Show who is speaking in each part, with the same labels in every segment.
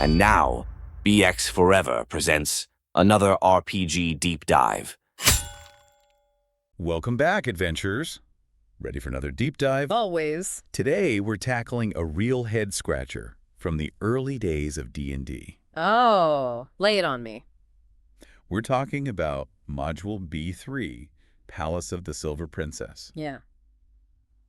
Speaker 1: And now, BX Forever presents another RPG deep dive.
Speaker 2: Welcome back, adventurers. Ready for another deep dive?
Speaker 3: Always.
Speaker 2: Today, we're tackling a real head-scratcher from the early days of D&D.
Speaker 3: Oh, lay it on me.
Speaker 2: We're talking about Module B3, Palace of the Silver Princess.
Speaker 3: Yeah.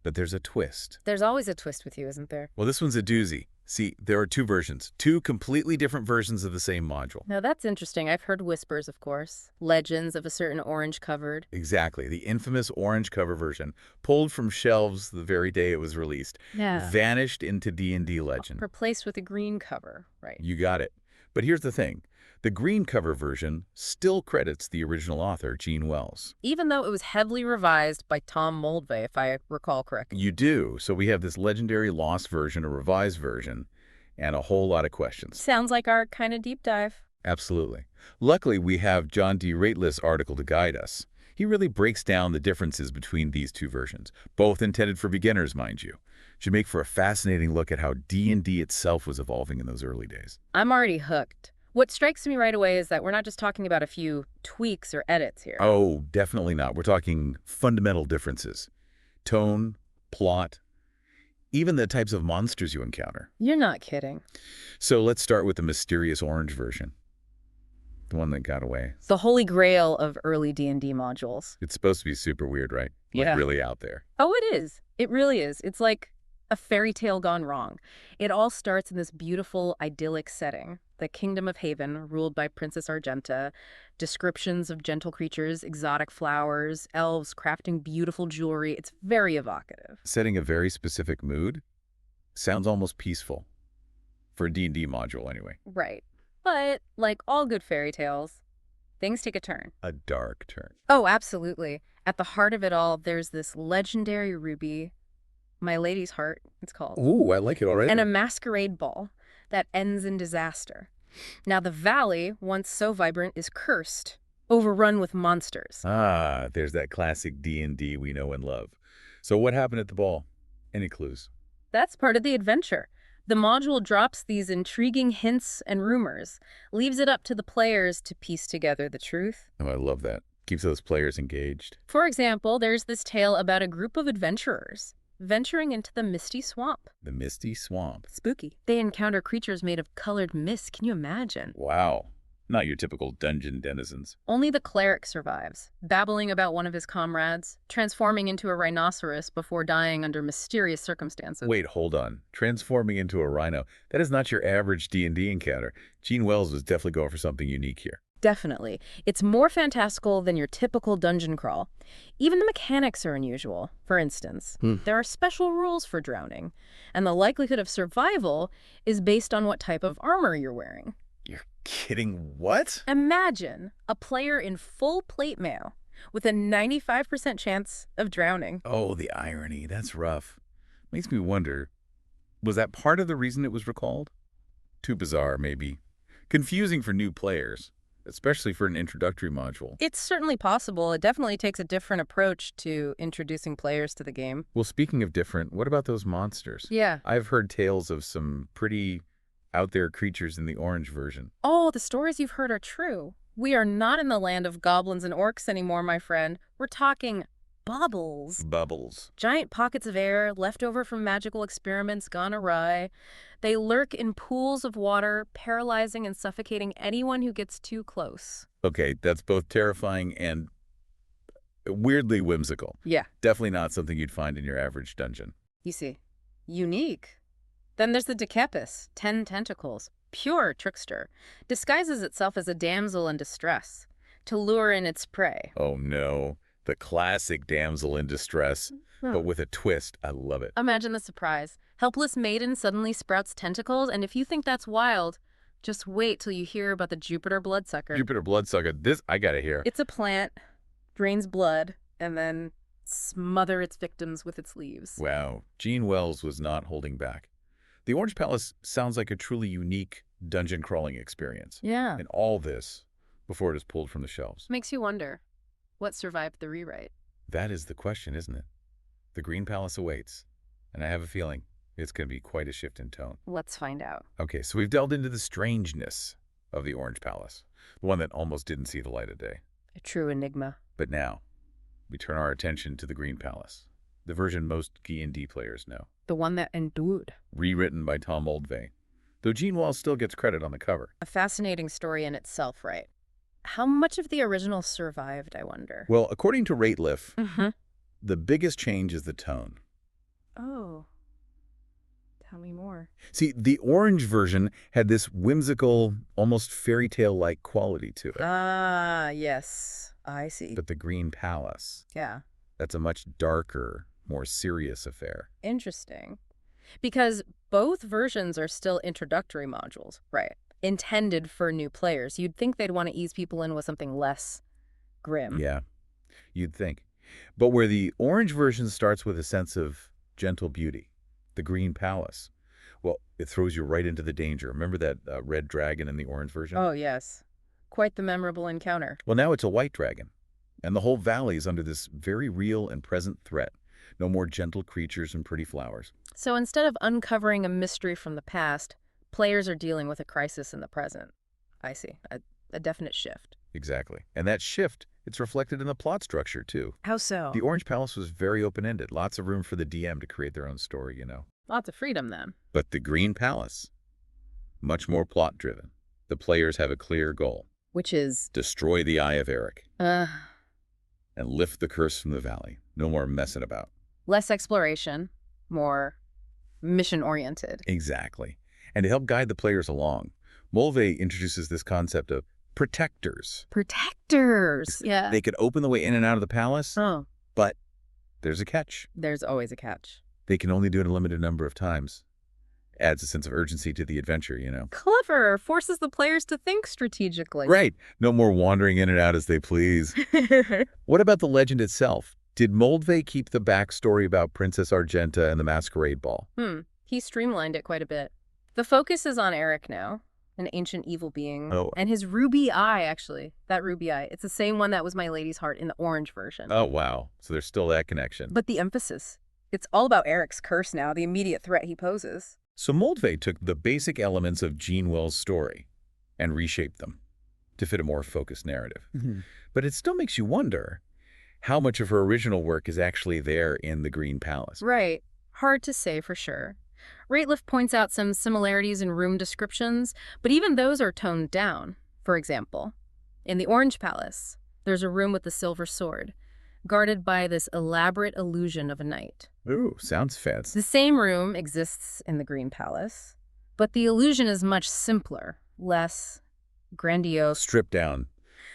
Speaker 2: But there's a twist.
Speaker 3: There's always a twist with you, isn't there?
Speaker 2: Well, this one's a doozy. See, there are two versions, two completely different versions of the same module.
Speaker 3: Now, that's interesting. I've heard whispers, of course. Legends of a certain orange covered.
Speaker 2: Exactly. The infamous orange cover version, pulled from shelves the very day it was released,
Speaker 3: Yeah.
Speaker 2: vanished into D&D legend.
Speaker 3: Replaced with a green cover, right?
Speaker 2: You got it. But here's the thing. The green cover version still credits the original author, Gene Wells.
Speaker 3: Even though it was heavily revised by Tom Moldvay, if I recall correctly.
Speaker 2: You do. So we have this legendary lost version, a revised version, and a whole lot of questions.
Speaker 3: Sounds like our kind of deep dive.
Speaker 2: Absolutely. Luckily, we have John D. Rateliff's article to guide us. He really breaks down the differences between these two versions, both intended for beginners, mind you. Should make for a fascinating look at how D&D itself was evolving in those early days.
Speaker 3: I'm already hooked. What strikes me right away is that we're not just talking about a few tweaks or edits here.
Speaker 2: Oh, definitely not. We're talking fundamental differences. Tone, plot, even the types of monsters you encounter.
Speaker 3: You're not kidding.
Speaker 2: So let's start with the mysterious orange version. The one that got away.
Speaker 3: The holy grail of early D&D modules.
Speaker 2: It's supposed to be super weird, right?
Speaker 3: Yeah.
Speaker 2: Like really out there.
Speaker 3: Oh, it is. It really is. It's like a fairy tale gone wrong. It all starts in this beautiful, idyllic setting. The Kingdom of Haven, ruled by Princess Argenta. Descriptions of gentle creatures, exotic flowers, elves crafting beautiful jewelry. It's very evocative.
Speaker 2: Setting a very specific mood sounds almost peaceful. For a D&D module, anyway.
Speaker 3: Right. But, like all good fairy tales, things take a turn.
Speaker 2: A dark turn.
Speaker 3: Oh, absolutely. At the heart of it all, there's this legendary ruby, My Lady's Heart, it's called.
Speaker 2: Ooh, I like it already.
Speaker 3: And a masquerade ball that ends in disaster. Now, the valley, once so vibrant, is cursed, overrun with monsters.
Speaker 2: Ah, there's that classic D&D we know and love. So what happened at the ball? Any clues?
Speaker 3: That's part of the adventure. The module drops these intriguing hints and rumors, leaves it up to the players to piece together the truth.
Speaker 2: Oh, I love that. Keeps those players engaged.
Speaker 3: For example, there's this tale about a group of adventurers venturing into the Misty Swamp.
Speaker 2: The Misty Swamp.
Speaker 3: Spooky. They encounter creatures made of colored mist. Can you imagine?
Speaker 2: Wow. Not your typical dungeon denizens.
Speaker 3: Only the cleric survives, babbling about one of his comrades, transforming into a rhinoceros before dying under mysterious circumstances.
Speaker 2: Wait, hold on. Transforming into a rhino. That is not your average D&D encounter. Gene Wells was definitely going for something unique here.
Speaker 3: Definitely. It's more fantastical than your typical dungeon crawl. Even the mechanics are unusual. For instance, there are special rules for drowning, and the likelihood of survival is based on what type of armor you're wearing.
Speaker 2: You're kidding, what?
Speaker 3: Imagine a player in full plate mail with a 95% chance of drowning.
Speaker 2: Oh, the irony. That's rough. Makes me wonder, was that part of the reason it was recalled? Too bizarre, maybe. Confusing for new players, especially for an introductory module.
Speaker 3: It's certainly possible. It definitely takes a different approach to introducing players to the game.
Speaker 2: Well, speaking of different, what about those monsters?
Speaker 3: Yeah.
Speaker 2: I've heard tales of some pretty out there creatures in the orange version.
Speaker 3: Oh, the stories you've heard are true. We are not in the land of goblins and orcs anymore, my friend. We're talking bubbles.
Speaker 2: Bubbles.
Speaker 3: Giant pockets of air left over from magical experiments gone awry. They lurk in pools of water, paralyzing and suffocating anyone who gets too close.
Speaker 2: Okay, that's both terrifying and weirdly whimsical.
Speaker 3: Yeah.
Speaker 2: Definitely not something you'd find in your average dungeon.
Speaker 3: You see. Unique. Then there's the Decapus, 10 tentacles, pure trickster, disguises itself as a damsel in distress to lure in its prey.
Speaker 2: Oh no, the classic damsel in distress, but with a twist. I love it.
Speaker 3: Imagine the surprise. Helpless maiden suddenly sprouts tentacles, and if you think that's wild, just wait till you hear about the Jupiter bloodsucker.
Speaker 2: Jupiter bloodsucker, this I gotta hear.
Speaker 3: It's a plant, drains blood, and then smother its victims with its leaves.
Speaker 2: Wow, Gene Wells was not holding back. The Orange Palace sounds like a truly unique dungeon crawling experience.
Speaker 3: Yeah.
Speaker 2: And all this before it is pulled from the shelves.
Speaker 3: Makes you wonder, what survived the rewrite?
Speaker 2: That is the question, isn't it? The Green Palace awaits, and I have a feeling It's going to be quite a shift in tone.
Speaker 3: Let's find out.
Speaker 2: Okay, so we've delved into the strangeness of the Orange Palace, the one that almost didn't see the light of day.
Speaker 3: A true enigma.
Speaker 2: But now, we turn our attention to the Green Palace, the version most D&D players know.
Speaker 3: The one that endured.
Speaker 2: Rewritten by Tom Moldvay, though Gene Wells still gets credit on the cover.
Speaker 3: A fascinating story in itself, right? How much of the original survived, I wonder?
Speaker 2: Well, according to Rateliff,
Speaker 3: Mm-hmm.
Speaker 2: the biggest change is the tone.
Speaker 3: Oh. Tell me more.
Speaker 2: See, the orange version had this whimsical, almost fairy tale-like quality to it.
Speaker 3: Ah, yes. I see.
Speaker 2: But the Green Palace,
Speaker 3: Yeah.
Speaker 2: that's a much darker, more serious affair.
Speaker 3: Interesting. Because both versions are still introductory modules, right? Intended for new players. You'd think they'd want to ease people in with something less grim.
Speaker 2: Yeah, you'd think. But where the orange version starts with a sense of gentle beauty, the Green Palace, well, it throws you right into the danger. Remember that red dragon in the orange version?
Speaker 3: Oh, yes. Quite the memorable encounter.
Speaker 2: Well, now it's a white dragon, and the whole valley is under this very real and present threat. No more gentle creatures and pretty flowers.
Speaker 3: So instead of uncovering a mystery from the past, players are dealing with a crisis in the present. I see. A definite shift.
Speaker 2: Exactly. And that shift, it's reflected in the plot structure, too.
Speaker 3: How so?
Speaker 2: The Orange Palace was very open-ended. Lots of room for the DM to create their own story, you know.
Speaker 3: Lots of freedom, then.
Speaker 2: But the Green Palace, much more plot-driven. The players have a clear goal.
Speaker 3: Which is...
Speaker 2: Destroy the Eye of Eric
Speaker 3: and
Speaker 2: lift the curse from the valley. No more messing about.
Speaker 3: less exploration, more mission-oriented.
Speaker 2: Exactly. And to help guide the players along, Moldvay introduces this concept of protectors.
Speaker 3: Protectors! Yeah.
Speaker 2: They could open the way in and out of the palace,
Speaker 3: Oh,
Speaker 2: but there's a catch.
Speaker 3: there's always a catch.
Speaker 2: They can only do it a limited number of times. Adds a sense of urgency to the adventure, you know.
Speaker 3: Clever! Forces the players to think strategically.
Speaker 2: Right. No more wandering in and out as they please. What about the legend itself? Did Moldvay keep the backstory about Princess Argenta and the Masquerade Ball?
Speaker 3: He streamlined it quite a bit. The focus is on Eric now, an ancient evil being.
Speaker 2: Oh.
Speaker 3: And his ruby eye, actually. That ruby eye. It's the same one that was my lady's heart in the orange version.
Speaker 2: Oh, wow. So there's still that connection.
Speaker 3: But the emphasis. It's all about Eric's curse now, the immediate threat he poses.
Speaker 2: So Moldvay took the basic elements of Gene Wells' story and reshaped them to fit a more focused narrative. But it still makes you wonder how much of her original work is actually there in the Green Palace.
Speaker 3: Right. Hard to say for sure. Rateliff points out some similarities in room descriptions, but even those are toned down. For example, in the Orange Palace, there's a room with a silver sword, guarded by this elaborate illusion of a knight.
Speaker 2: Ooh, sounds fancy.
Speaker 3: The same room exists in the Green Palace, but the illusion is much simpler, less grandiose.
Speaker 2: Stripped down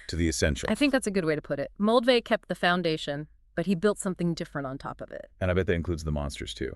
Speaker 2: to the essentials.
Speaker 3: I think that's a good way to put it. Moldvay kept the foundation, but he built something different on top of it.
Speaker 2: And I bet that includes the monsters, too.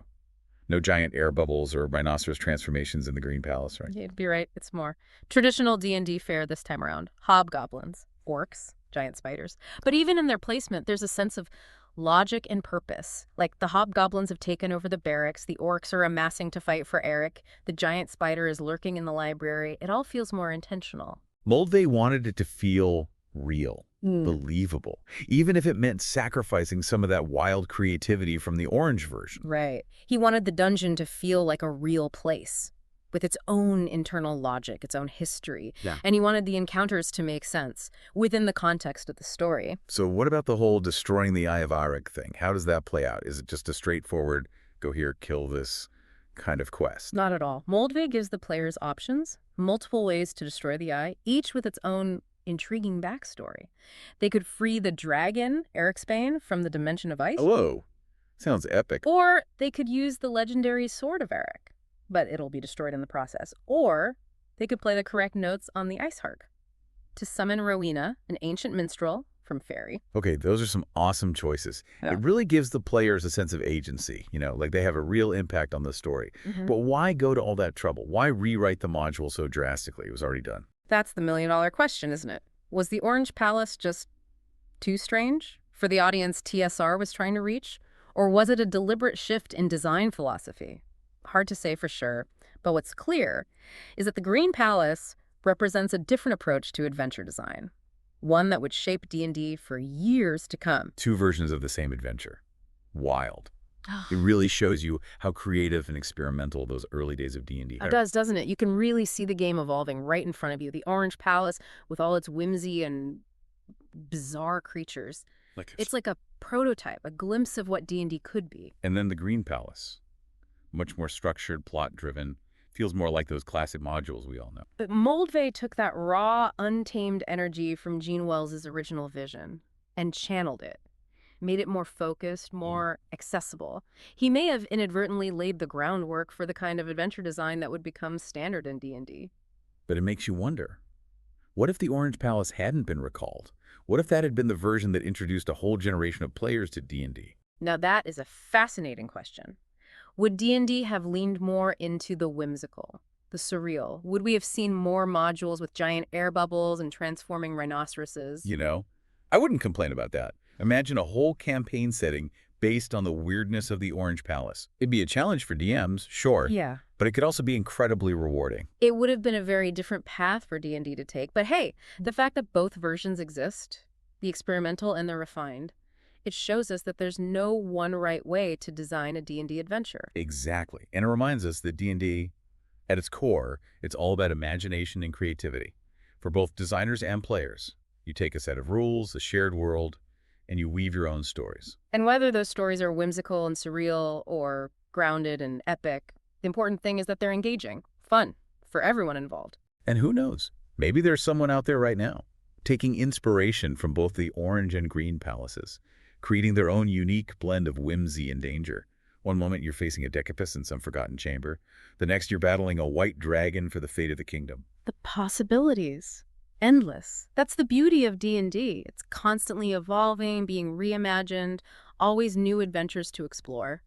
Speaker 2: No giant air bubbles or rhinoceros transformations in the Green Palace, right?
Speaker 3: You'd be right, it's more traditional D&D fare this time around. Hobgoblins, orcs, giant spiders. But even in their placement, there's a sense of logic and purpose. Like the hobgoblins have taken over the barracks, the orcs are amassing to fight for Eric, the giant spider is lurking in the library. It all feels more intentional.
Speaker 2: Moldvay wanted it to feel real, believable, even if it meant sacrificing some of that wild creativity from the orange version.
Speaker 3: Right. He wanted the dungeon to feel like a real place, with its own internal logic, its own history.
Speaker 2: Yeah.
Speaker 3: And he wanted the encounters to make sense within the context of the story.
Speaker 2: So what about the whole destroying the Eye of Arik thing? How does that play out? Is it just a straightforward, go here, kill this kind of quest?
Speaker 3: Not at all. Moldvay gives the players options, multiple ways to destroy the eye, each with its own intriguing backstory. They could free the dragon, Eric's-Bane, from the Dimension of Ice.
Speaker 2: Hello. Sounds epic.
Speaker 3: Or they could use the legendary Sword of Eric, but it'll be destroyed in the process. Or they could play the correct notes on the ice harp to summon Rowena, an ancient minstrel from Fairy.
Speaker 2: Okay, those are some awesome choices.
Speaker 3: Yeah.
Speaker 2: It really gives the players a sense of agency, you know, like they have a real impact on the story. But why go to all that trouble? Why rewrite the module so drastically? It was already done.
Speaker 3: That's the million-dollar question, isn't it? Was the Orange Palace just too strange for the audience TSR was trying to reach? Or was it a deliberate shift in design philosophy? Hard to say for sure, but what's clear is that the Green Palace represents a different approach to adventure design, one that would shape D&D for years to come.
Speaker 2: Two versions of the same adventure. Wild, It really shows you how creative and experimental those early days of D&D
Speaker 3: It
Speaker 2: are.
Speaker 3: does, doesn't it? You can really see the game evolving right in front of you. The Orange Palace with all its whimsy and bizarre creatures. It's like a prototype, a glimpse of what D&D could be.
Speaker 2: And then the Green Palace. Much more structured, plot-driven. Feels more like those classic modules we all know.
Speaker 3: But Moldvay took that raw, untamed energy from Gene Wells' original vision and channeled it, made it more focused, more accessible. He may have inadvertently laid the groundwork for the kind of adventure design that would become standard in D&D.
Speaker 2: But it makes you wonder, what if the Orange Palace hadn't been recalled? What if that had been the version that introduced a whole generation of players to D&D?
Speaker 3: Now that is a fascinating question. Would D&D have leaned more into the whimsical, the surreal? Would we have seen more modules with giant air bubbles and transforming rhinoceroses?
Speaker 2: You know, I wouldn't complain about that. Imagine a whole campaign setting based on the weirdness of the Orange Palace. It'd be a challenge for DMs, sure,
Speaker 3: Yeah.
Speaker 2: but it could also be incredibly rewarding.
Speaker 3: It would have been a very different path for D&D to take. But hey, the fact that both versions exist, the experimental and the refined, it shows us that there's no one right way to design a D&D adventure.
Speaker 2: Exactly. And it reminds us that D&D, at its core, it's all about imagination and creativity. For both designers and players, you take a set of rules, a shared world, and you weave your own stories.
Speaker 3: And whether those stories are whimsical and surreal or grounded and epic, the important thing is that they're engaging, fun, for everyone involved.
Speaker 2: And who knows, maybe there's someone out there right now, taking inspiration from both the Orange and Green Palaces, creating their own unique blend of whimsy and danger. One moment you're facing a decapus in some forgotten chamber. The next you're battling a white dragon for the fate of the kingdom.
Speaker 3: The possibilities. Endless. That's the beauty of D&D. It's constantly evolving, being reimagined, always new adventures to explore.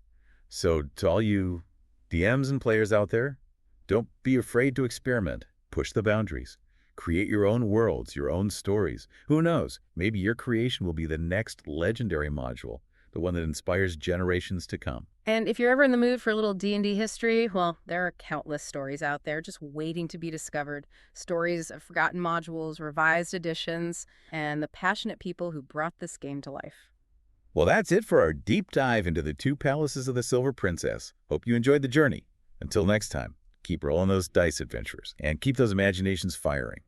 Speaker 2: So to all you DMs and players out there, don't be afraid to experiment. Push the boundaries. Create your own worlds, your own stories. Who knows? Maybe your creation will be the next legendary module, the one that inspires generations to come.
Speaker 3: And if you're ever in the mood for a little D&D history, well, there are countless stories out there just waiting to be discovered. Stories of forgotten modules, revised editions, and the passionate people who brought this game to life.
Speaker 2: Well, that's it for our deep dive into the two palaces of the Silver Princess. Hope you enjoyed the journey. Until next time, keep rolling those dice, adventurers, and keep those imaginations firing.